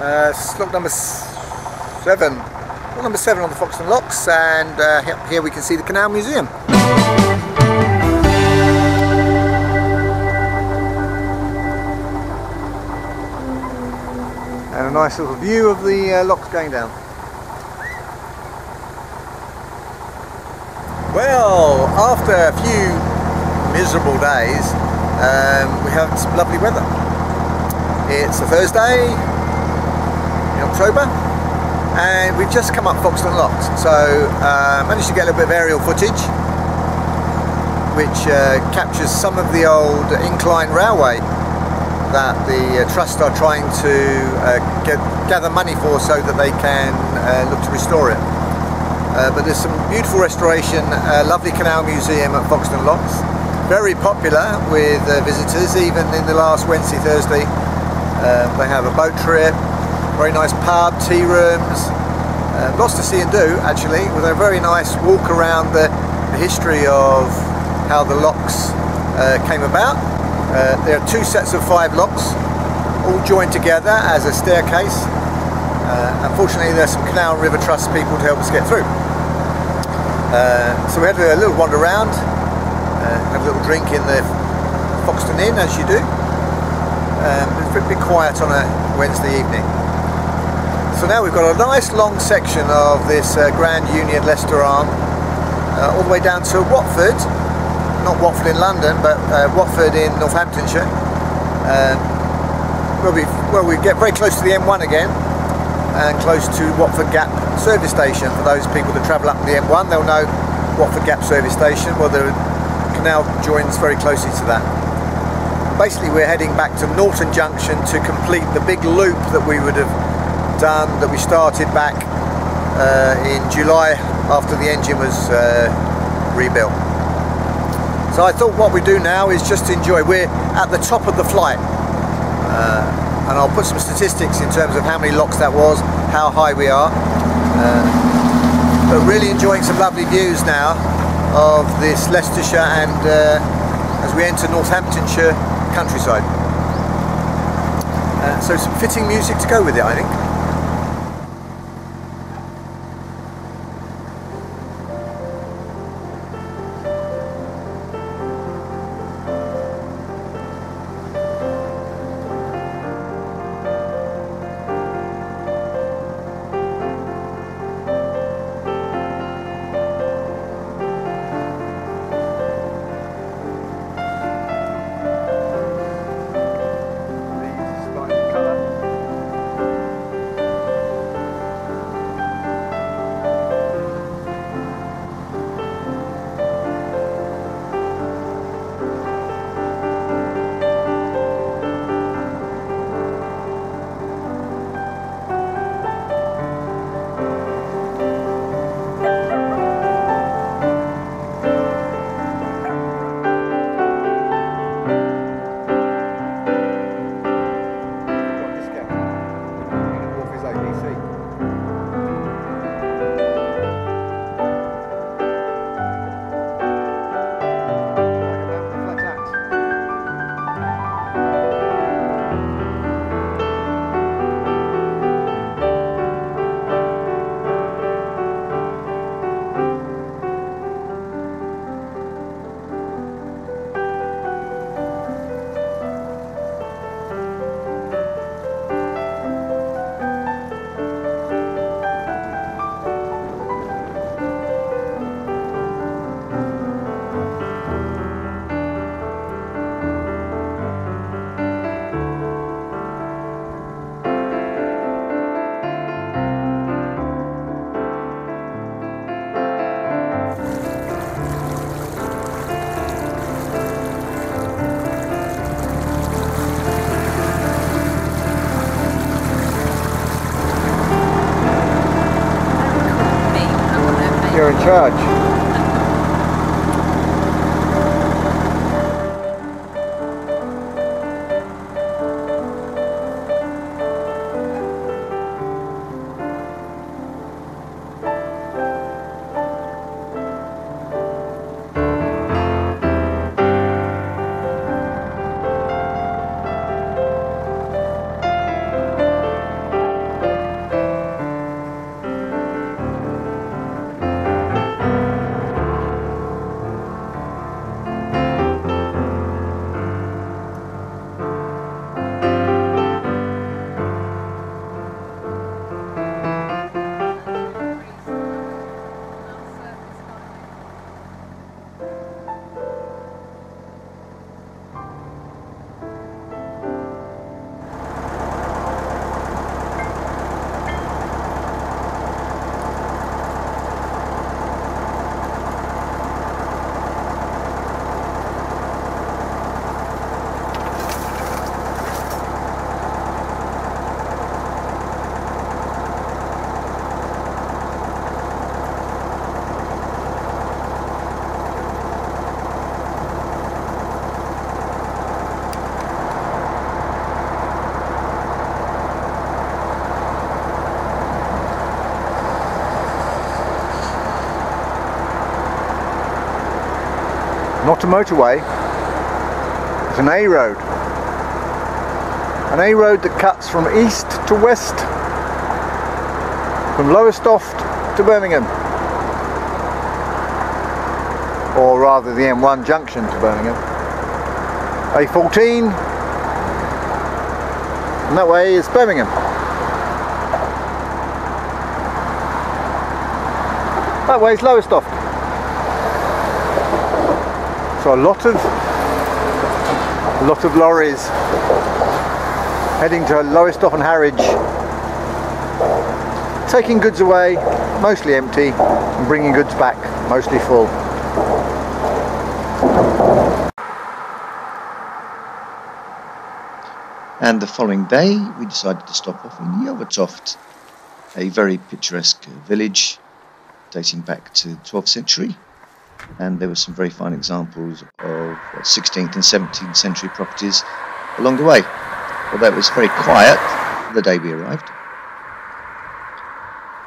Lock number 7. Lock number 7 on the Foxton locks, and here we can see the Canal Museum. And a nice little view of the locks going down. Well, after a few miserable days, we have some lovely weather. It's a Thursday in October, and we've just come up Foxton Locks, so managed to get a little bit of aerial footage which captures some of the old incline railway that the trust are trying to gather money for, so that they can look to restore it. But there's some beautiful restoration, lovely canal museum at Foxton Locks, very popular with visitors, even in the last Wednesday, Thursday. They have a boat trip, very nice pub, tea rooms, lots to see and do actually, with a very nice walk around the history of how the locks came about. There are 2 sets of 5 locks, all joined together as a staircase. Unfortunately, there's some Canal and River Trust people to help us get through. So we had a little wander around, had a little drink in the Foxton Inn, as you do. It's a bit quiet on a Wednesday evening. So now we've got a nice long section of this Grand Union Leicester arm, all the way down to Watford. Not Watford in London, but Watford in Northamptonshire, where we get very close to the M1 again, and close to Watford Gap service station. For those people that travel up the M1, they'll know Watford Gap service station. Well, the canal joins very closely to that. Basically, we're heading back to Norton Junction to complete the big loop that we would have done, that we started back in July after the engine was rebuilt. So I thought what we do now is just enjoy. We're at the top of the flight, and I'll put some statistics in terms of how many locks that was, how high we are, but really enjoying some lovely views now of this Leicestershire and as we enter Northamptonshire countryside. So some fitting music to go with it, I think. You're in charge. to motorway, there's an A road. An A road that cuts from east to west, from Lowestoft to Birmingham. Or rather the M1 junction to Birmingham. A14, and that way is Birmingham. That way is Lowestoft. So a lot of lorries heading to Lowestoft and Harwich, taking goods away, mostly empty, and bringing goods back, mostly full. And the following day we decided to stop off in Yelvertoft, a very picturesque village dating back to the 12th century, and there were some very fine examples of 16th and 17th century properties along the way. Although it was very quiet the day we arrived,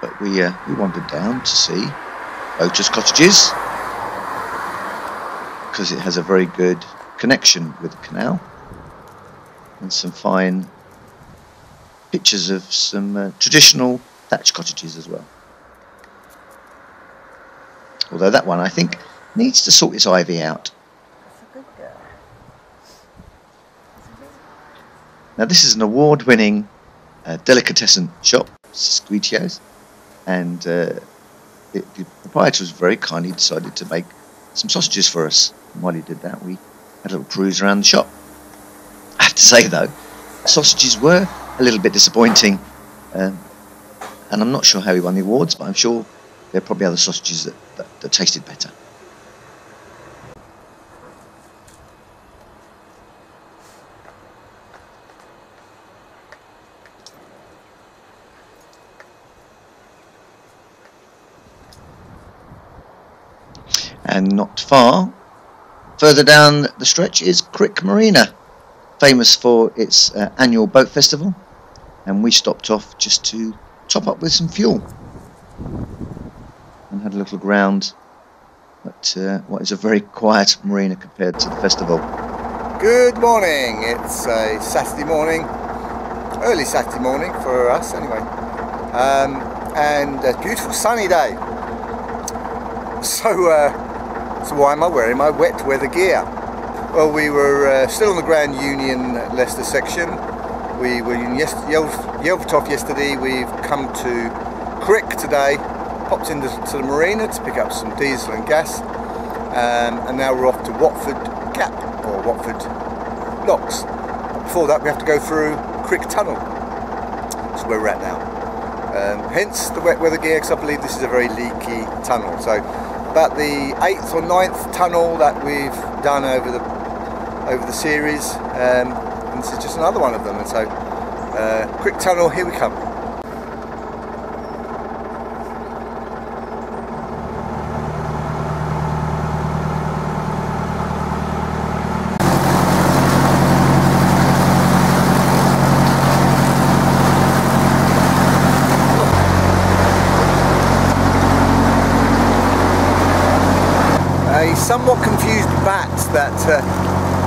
but we wandered down to see Otras Cottages because it has a very good connection with the canal, and some fine pictures of some traditional thatched cottages as well. Although that one, I think, needs to sort its ivy out. Now this is an award-winning delicatessen shop, Squeetios, and the proprietor was very kindly decided to make some sausages for us. And while he did that, we had a little cruise around the shop. I have to say though, the sausages were a little bit disappointing, and I'm not sure how he won the awards, but I'm sure there are probably other sausages that tasted better. And not far further down the stretch is Gayton Marina, famous for its annual boat festival, and we stopped off just to top up with some fuel and had a little look around at what is a very quiet marina compared to the festival. Good morning, it's a Saturday morning, early Saturday morning for us anyway, and a beautiful sunny day. So why am I wearing my wet weather gear? Well, we were still on the Grand Union Leicester section. We were in Yelvertoft yesterday. We've come to Crick today, popped into the marina to pick up some diesel and gas, and now we're off to Watford Gap, or Watford Locks. Before that we have to go through Crick Tunnel. That's where we're at now. Hence the wet weather gear, because I believe this is a very leaky tunnel. So about the 8th or 9th tunnel that we've done over the series, and this is just another one of them. And so Crick Tunnel, here we come. Somewhat confused bat that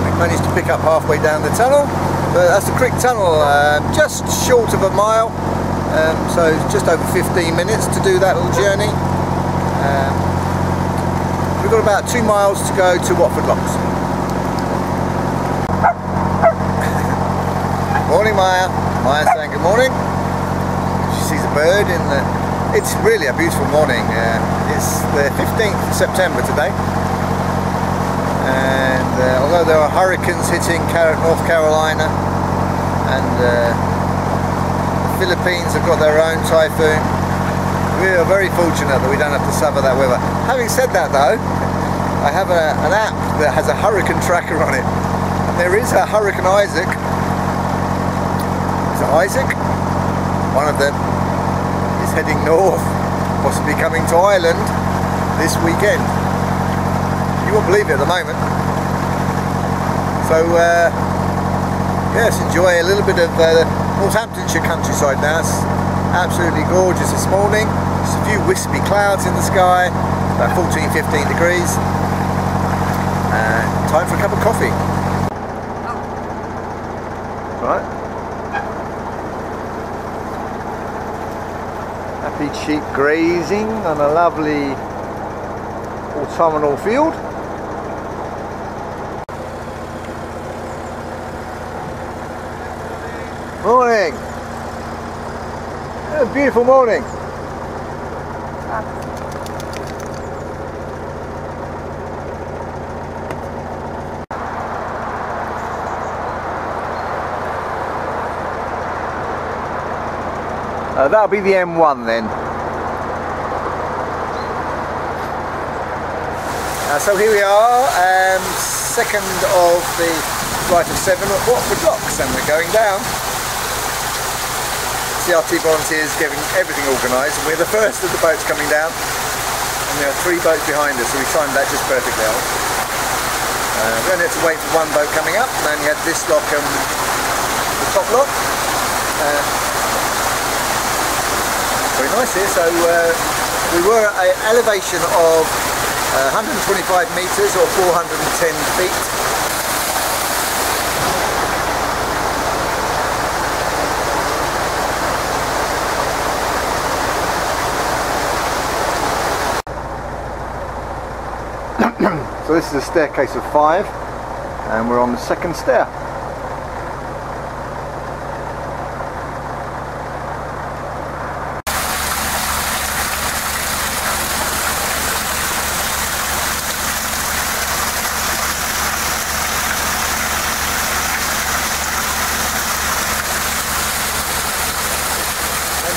we managed to pick up halfway down the tunnel, but that's the Crick Tunnel, just short of a mile, so just over 15 minutes to do that little journey. We've got about 2 miles to go to Watford Locks. Morning Maya. Maya saying good morning. She sees a bird in the... It's really a beautiful morning. It's the 15th of September today. And although there are hurricanes hitting North Carolina, and the Philippines have got their own typhoon, we are very fortunate that we don't have to suffer that weather. Having said that though, I have an app that has a hurricane tracker on it, and there is a Hurricane Isaac. Is it Isaac? One of them is heading north, possibly coming to Ireland this weekend. You won't believe it at the moment. So yes, enjoy a little bit of Northamptonshire countryside now. It's absolutely gorgeous this morning. Just a few wispy clouds in the sky, about 14-15 degrees. time for a cup of coffee. Right. Happy sheep grazing on a lovely autumnal field. Morning. A beautiful morning. That'll be the M1 then. So here we are, second of the flight of 7 at Watford Docks, and we're going down. CRT volunteers getting everything organised, and we're the first of the boats coming down, and there are 3 boats behind us, so we timed that just perfectly out. We only had to wait for 1 boat coming up, and then you had this lock and the top lock. Very nice here. So we were at an elevation of 125 metres or 410 feet. So this is a staircase of 5 and we're on the 2nd stair.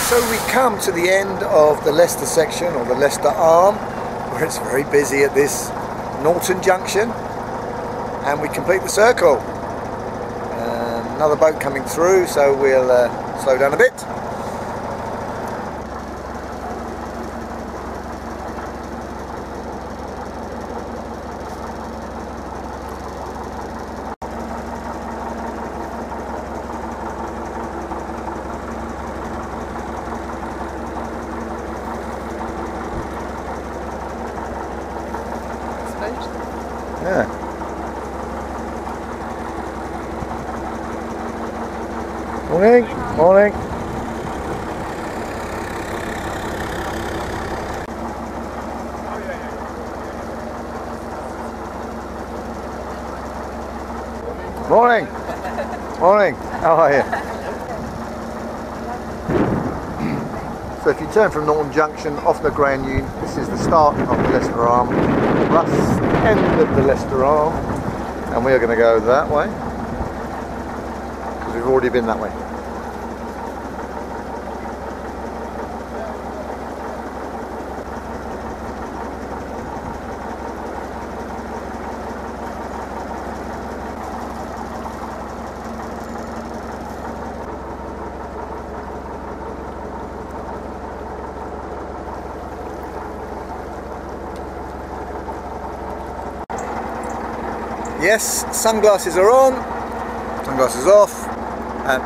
So we come to the end of the Leicester section, or the Leicester arm, where it's very busy at this Norton Junction, and we complete the circle. Another boat coming through, so we'll slow down a bit. Yeah. Morning, morning. Morning. Morning. How are you? So if you turn from Norton Junction off the Grand Union, this is the start of the Leicester arm, plus end of the Leicester arm, and we are going to go that way because we've already been that way. Yes, sunglasses are on, sunglasses off.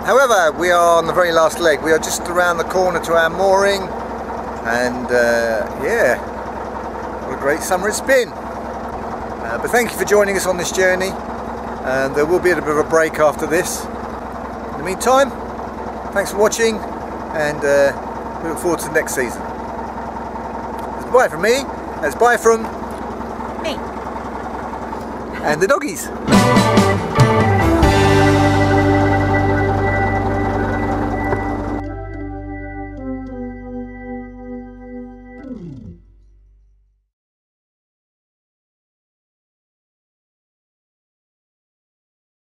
However, we are on the very last leg. We are just around the corner to our mooring, and yeah, what a great summer it's been. But thank you for joining us on this journey, and there will be a bit of a break after this. In the meantime, thanks for watching, and we look forward to the next season. It's bye from me, that's bye from me. and the doggies.